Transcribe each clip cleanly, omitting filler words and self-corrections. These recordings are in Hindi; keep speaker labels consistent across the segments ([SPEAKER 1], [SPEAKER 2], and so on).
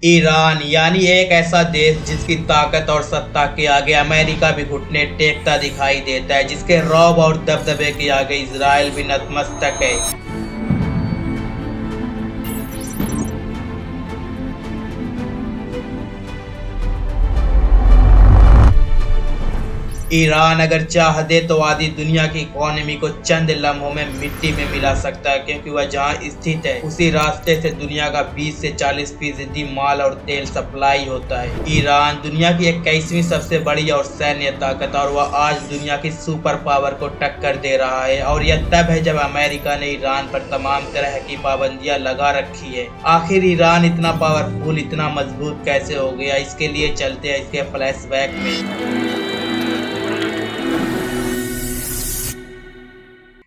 [SPEAKER 1] ईरान यानी एक ऐसा देश जिसकी ताकत और सत्ता के आगे अमेरिका भी घुटने टेकता दिखाई देता है, जिसके रौब और दबदबे के आगे इजराइल भी नतमस्तक है। ईरान अगर चाह दे तो आधी दुनिया की इकोनॉमी को चंद लम्हों में मिट्टी में मिला सकता है, क्योंकि वह जहां स्थित है उसी रास्ते से दुनिया का 20 से 40% माल और तेल सप्लाई होता है। ईरान दुनिया की 21वीं सबसे बड़ी और सैन्य ताकत, और वह आज दुनिया की सुपर पावर को टक्कर दे रहा है। और यह तब है जब अमेरिका ने ईरान पर तमाम तरह की पाबंदियां लगा रखी है। आखिर ईरान इतना पावरफुल, इतना मजबूत कैसे हो गया? इसके लिए चलते हैं इसके फ्लैशबैक में।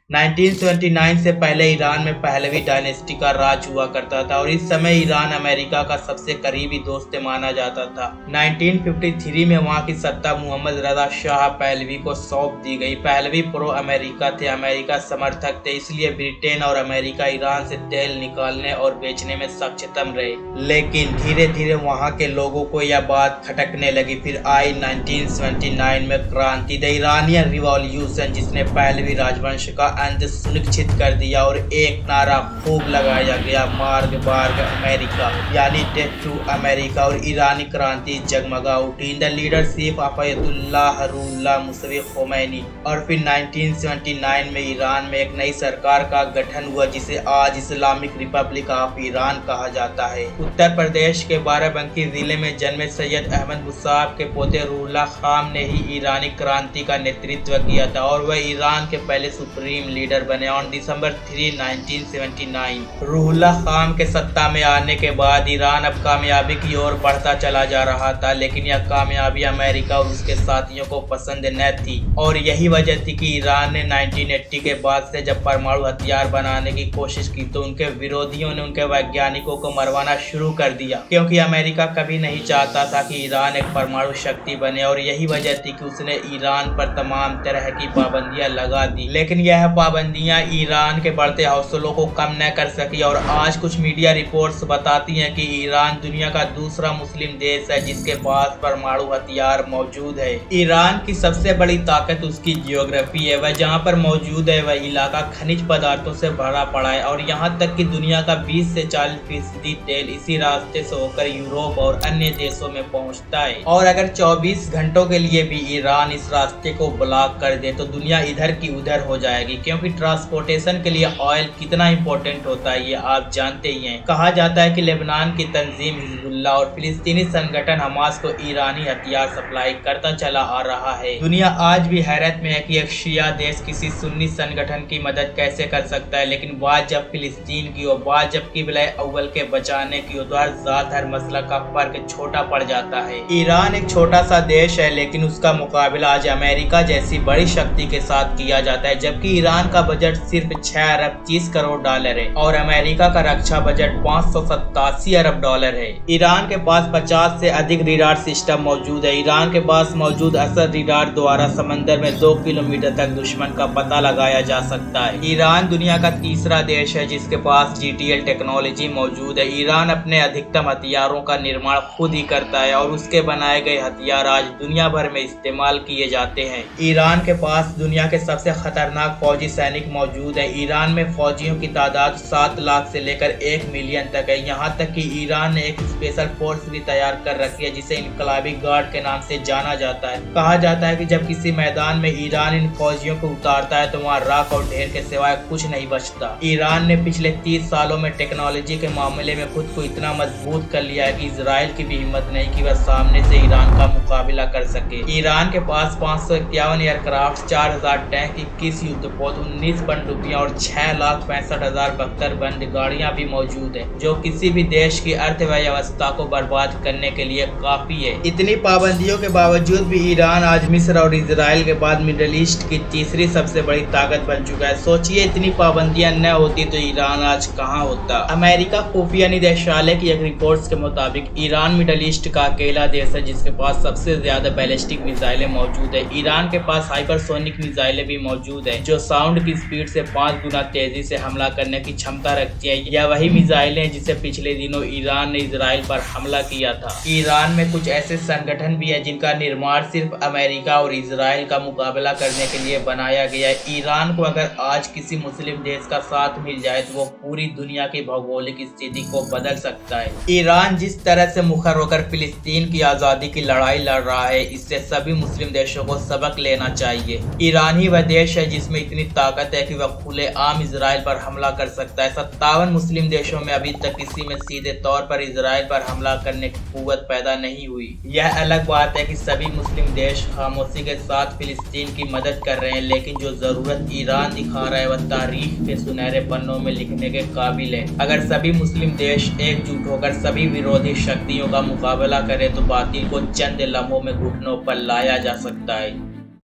[SPEAKER 1] 1979 से पहले ईरान में पहलवी डायनेस्टी का राज हुआ करता था, और इस समय ईरान अमेरिका का सबसे करीबी दोस्त माना जाता था। 1953 में वहां की सत्ता मोहम्मद रजा शाह पहलवी को सौंप दी गई। पहलवी प्रो अमेरिका थे, अमेरिका समर्थक थे, इसलिए ब्रिटेन और अमेरिका ईरान से तेल निकालने और बेचने में सक्षम रहे। लेकिन धीरे धीरे वहां के लोगों को यह बात खटकने लगी। फिर आई 1979 में क्रांति, द ईरानियन रिवॉल्यूशन, जिसने पहलवी राजवंश का अंत सुनिश्चित कर दिया, और एक नारा खूब लगाया गया, मार्ग बार्ग अमेरिका, यानी डेथ टू अमेरिका। और ईरानी क्रांति जगमगा उठी in the leadership of Ayatollah Ruhollah Musavi Khomeini. और फिर 1979 में ईरान में एक नई सरकार का गठन हुआ, जिसे आज इस्लामिक रिपब्लिक ऑफ ईरान कहा जाता है। उत्तर प्रदेश के बाराबंकी जिले में जन्मे सैयद अहमद मुसाब के पोते रुहुल्लाह खान ने ही ईरानी क्रांति का नेतृत्व किया था, और वह ईरान के पहले सुप्रीम लीडर बने ऑन दिसंबर 3, 1979। रुहुल्लाह खान के सत्ता में आने के बाद ईरान अब कामयाबी की ओर बढ़ता चला जा रहा था, लेकिन यह कामयाबी अमेरिका और उसके साथियों को पसंद न थी। और यही वजह थी कि ईरान ने 1980 के बाद से जब परमाणु हथियार बनाने की कोशिश की तो उनके विरोधियों ने उनके वैज्ञानिकों को मरवाना शुरू कर दिया, क्योंकि अमेरिका कभी नहीं चाहता था कि ईरान एक परमाणु शक्ति बने। और यही वजह थी कि उसने ईरान पर तमाम तरह की पाबंदियां लगा दी, लेकिन यह पाबंदियां ईरान के बढ़ते हौसलों को कम न कर सकी। और आज कुछ मीडिया रिपोर्ट्स बताती हैं कि ईरान दुनिया का दूसरा मुस्लिम देश है जिसके पास परमाणु हथियार मौजूद है। ईरान की सबसे बड़ी ताकत उसकी जियोग्राफी है। वह जहां पर मौजूद है वह इलाका खनिज पदार्थों से भरा पड़ा है, और यहां तक कि दुनिया का 20 से 40% तेल इसी रास्ते से होकर यूरोप और अन्य देशों में पहुंचता है। और अगर 24 घंटों के लिए भी ईरान इस रास्ते को ब्लॉक कर दे तो दुनिया इधर की उधर हो जाएगी, क्योंकि ट्रांसपोर्टेशन के लिए ऑयल कितना इंपॉर्टेंट होता है ये आप जानते ही हैं। कहा जाता है कि लेबनान की तंजीम हिजबुल्लाह और फिलिस्तीनी संगठन हमास को ईरानी हथियार सप्लाई करता चला आ रहा है। दुनिया आज भी हैरत में है कि एक शिया देश किसी सुन्नी संगठन की मदद कैसे कर सकता है, लेकिन बात जब फिलिस्तीन की हो, बात जब किबला अव्वल के बचाने की हो, तो हर जात हर मसला का फर्क छोटा पड़ जाता है। ईरान एक छोटा सा देश है, लेकिन उसका मुकाबला आज अमेरिका जैसी बड़ी शक्ति के साथ किया जाता है, जबकि ईरान का बजट सिर्फ 6 अरब 30 करोड़ डॉलर है और अमेरिका का रक्षा बजट 587 अरब डॉलर है। ईरान के पास 50 से अधिक रडार सिस्टम मौजूद है। ईरान के पास मौजूद असद रडार द्वारा समंदर में 2 किलोमीटर तक दुश्मन का पता लगाया जा सकता है। ईरान दुनिया का तीसरा देश है जिसके पास GTL टेक्नोलॉजी मौजूद है। ईरान अपने अधिकतम हथियारों का निर्माण खुद ही करता है, और उसके बनाए गए हथियार आज दुनिया भर में इस्तेमाल किए जाते हैं। ईरान के पास दुनिया के सबसे खतरनाक फौजी सैनिक मौजूद है। ईरान में फौजियों की तादाद 7 लाख से लेकर 1 मिलियन तक है। यहाँ तक कि ईरान ने एक स्पेशल फोर्स भी तैयार कर रखी है जिसे इनकलाबी गार्ड के नाम से जाना जाता है। कहा जाता है कि जब किसी मैदान में ईरान इन फौजियों को उतारता है तो वहाँ राख और ढेर के सिवाय कुछ नहीं बचता। ईरान ने पिछले 30 सालों में टेक्नोलॉजी के मामले में खुद को इतना मजबूत कर लिया है कि इजराइल की भी हिम्मत नहीं कि वह सामने से ईरान का मुकाबला कर सके। ईरान के पास 551 एयरक्राफ्ट, 4000 टैंक, 21 युद्धपोत, 19 पनडुब्बियां और 6,65,072 बंद गाड़ियां भी मौजूद है, जो किसी भी देश की अर्थव्यवस्था को बर्बाद करने के लिए काफी है। इतनी पाबंदियों के बावजूद भी ईरान आज मिस्र और इजराइल के बाद मिडिल ईस्ट की तीसरी सबसे बड़ी ताकत बन चुका है। सोचिए इतनी पाबंदियां न होती तो ईरान आज कहां होता। अमेरिका खुफिया निदेशालय की एक रिपोर्ट के मुताबिक ईरान मिडिल ईस्ट का अकेला देश है जिसके पास सबसे ज्यादा बैलिस्टिक मिसाइलें मौजूद है। ईरान के पास हाइपरसोनिक मिसाइलें भी मौजूद है जो साउंड की स्पीड से 5 गुना तेजी से हमला करने की क्षमता रखती है। यह वही मिसाइलें हैं जिसे पिछले दिनों ईरान ने इजराइल पर हमला किया था। ईरान में कुछ ऐसे संगठन भी है जिनका निर्माण सिर्फ अमेरिका और इजराइल का मुकाबला करने के लिए बनाया गया है। ईरान को अगर आज किसी मुस्लिम देश का साथ मिल जाए तो वो पूरी दुनिया की भौगोलिक स्थिति को बदल सकता है। ईरान जिस तरह से मुखर होकर फिलिस्तीन की आजादी की लड़ाई लड़ रहा है, इससे सभी मुस्लिम देशों को सबक लेना चाहिए। ईरान ही वह देश है जिसमें इतनी ताकत है कि वह खुलेआम इजराइल पर हमला कर सकता है। 57 मुस्लिम देशों में अभी तक किसी में सीधे तौर पर इजराइल पर हमला करने की कुव्वत पैदा नहीं हुई। यह अलग बात है कि सभी मुस्लिम देश खामोशी के साथ फिलिस्तीन की मदद कर रहे हैं, लेकिन जो जरूरत ईरान दिखा रहा है वह तारीख के सुनहरे पन्नों में लिखने के काबिल है। अगर सभी मुस्लिम देश एकजुट होकर सभी विरोधी शक्तियों का मुकाबला करें तो बातिल को चंद लम्हों में घुटनों पर लाया जा सकता है।